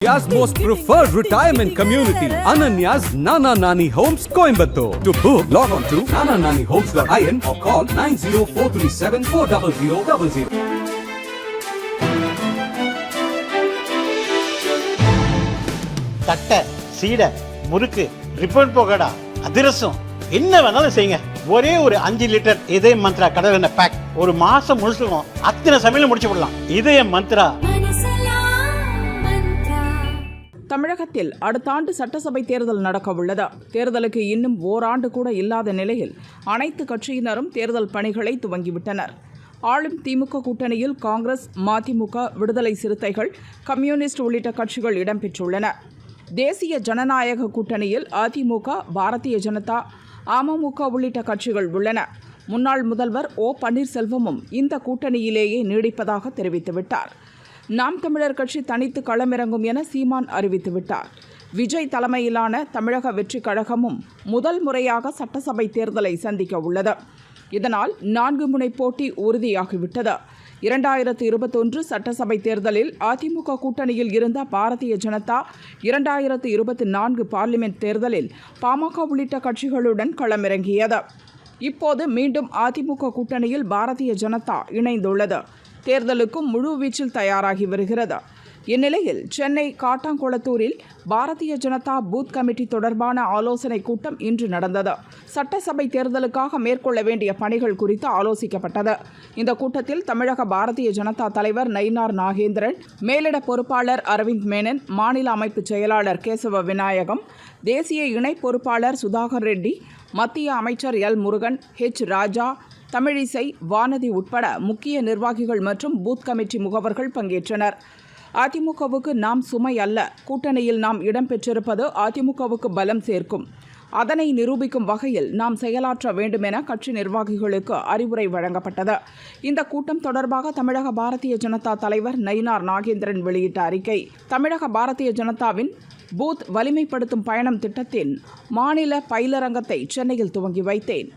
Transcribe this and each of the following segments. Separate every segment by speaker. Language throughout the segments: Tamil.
Speaker 1: India's most preferred retirement community, Ananya's Nana Nani Homes, Coimbatore. To book, log on to nanananihomes.in or call 9043740000.
Speaker 2: தட்டை, சீடை, முறுக்கு, ரிப்பன் போகடா, அதிரசம் என்ன வேணாலும் செய்யுங்க. ஒரே ஒரு 5 லிட்டர் இதய மந்த்ரா கடல் எண்ணெய் பேக் ஒரு மாசம் முழுசுக்கும் அத்தனை சமையல முடிச்சு விடலாம். இதய மந்த்ரா.
Speaker 3: தமிழகத்தில் அடுத்த ஆண்டு சட்டசபை தேர்தல் நடக்க உள்ளது. தேர்தலுக்கு இன்னும் ஓராண்டு கூட இல்லாத நிலையில் அனைத்து கட்சியினரும் தேர்தல் பணிகளை துவங்கிவிட்டனர். ஆளும் திமுக கூட்டணியில் காங்கிரஸ், மதிமுக, விடுதலை சிறுத்தைகள், கம்யூனிஸ்ட் உள்ளிட்ட கட்சிகள் இடம்பெற்றுள்ளன. தேசிய ஜனநாயக கூட்டணியில் அதிமுக, பாரதிய ஜனதா, அமமுக உள்ளிட்ட கட்சிகள் உள்ளன. முன்னாள் முதல்வர் ஓ பன்னீர்செல்வமும் இந்த கூட்டணியிலேயே நீடிப்பதாக தெரிவித்துவிட்டார். நாம் தமிழர் கட்சி தனித்து களமிறங்கும் என சீமான் அறிவித்துவிட்டார். விஜய் தலைமையிலான தமிழக வெற்றி கழகமும் முதல் முறையாக சட்டசபை தேர்தலை சந்திக்க உள்ளது. இதனால் 4 முனை போட்டி உறுதியாகிவிட்டது. 2021 சட்டசபை தேர்தலில் அதிமுக கூட்டணியில் இருந்த பாரதிய ஜனதா 2024 பார்லிமெண்ட் தேர்தலில் பாமக உள்ளிட்ட கட்சிகளுடன் களமிறங்கியது. இப்போது மீண்டும் அதிமுக கூட்டணியில் பாரதிய ஜனதா இணைந்துள்ளது. தேர்தலுக்கும் முழுவீச்சில் தயாராகி வருகிறது. இந்நிலையில் சென்னை காட்டாங்குளத்தூரில் பாரதிய ஜனதா பூத் கமிட்டி தொடர்பான ஆலோசனைக் கூட்டம் இன்று நடந்தது. சட்டசபை தேர்தலுக்காக மேற்கொள்ள வேண்டிய பணிகள் குறித்து ஆலோசிக்கப்பட்டது. இந்த கூட்டத்தில் தமிழக பாரதிய ஜனதா தலைவர் நயினார் நாகேந்திரன், மேலிட பொறுப்பாளர் அரவிந்த் மேனன், மாநில அமைப்பு செயலாளர் கேசவ விநாயகம், தேசிய இணை பொறுப்பாளர் சுதாகர் ரெட்டி, மத்திய அமைச்சர் எல் முருகன், ஹெச் ராஜா, தமிழிசை, வானதி உட்பட முக்கிய நிர்வாகிகள் மற்றும் பூத் கமிட்டி முகவர்கள் பங்கேற்றனர். அதிமுகவுக்கு நாம் சுமை அல்ல, கூட்டணியில் நாம் இடம்பெற்றிருப்பது அதிமுகவுக்கு பலம் சேர்க்கும். அதனை நிரூபிக்கும் வகையில் நாம் செயலாற்ற வேண்டும் என கட்சி நிர்வாகிகளுக்கு அறிவுரை வழங்கப்பட்டது. இந்த கூட்டம் தொடர்பாக தமிழக பாரதிய ஜனதா தலைவர் நயினார் நாகேந்திரன் வெளியிட்ட அறிக்கை. தமிழக பாரதிய ஜனதாவின் பூத் வலிமைப்படுத்தும் பயணம் திட்டத்தின் மாநில பயிலரங்கத்தை சென்னையில் துவங்கி வைத்தேன்.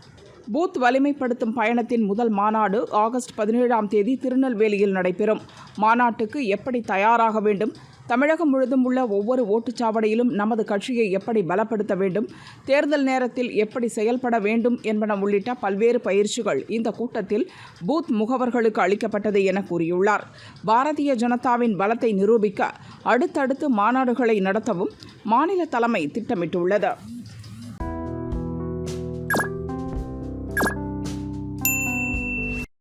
Speaker 3: பூத் வலிமைப்படுத்தும் பயணத்தின் முதல் மாநாடு ஆகஸ்ட் 17ஆம் தேதி திருநெல்வேலியில் நடைபெறும். மாநாட்டுக்கு எப்படி தயாராக வேண்டும், தமிழகம் முழுதும் உள்ள ஒவ்வொரு ஓட்டுச்சாவடியிலும் நமது கட்சியை எப்படி பலப்படுத்த வேண்டும், தேர்தல் நேரத்தில் எப்படி செயல்பட வேண்டும் என்பன உள்ளிட்ட பல்வேறு பயிற்சிகள் இந்த கூட்டத்தில் பூத் முகவர்களுக்கு அளிக்கப்பட்டது என கூறியுள்ளார். பாரதிய ஜனதாவின் பலத்தை நிரூபிக்க அடுத்தடுத்து மாநாடுகளை நடத்தவும் மாநில தலைமை திட்டமிட்டுள்ளது.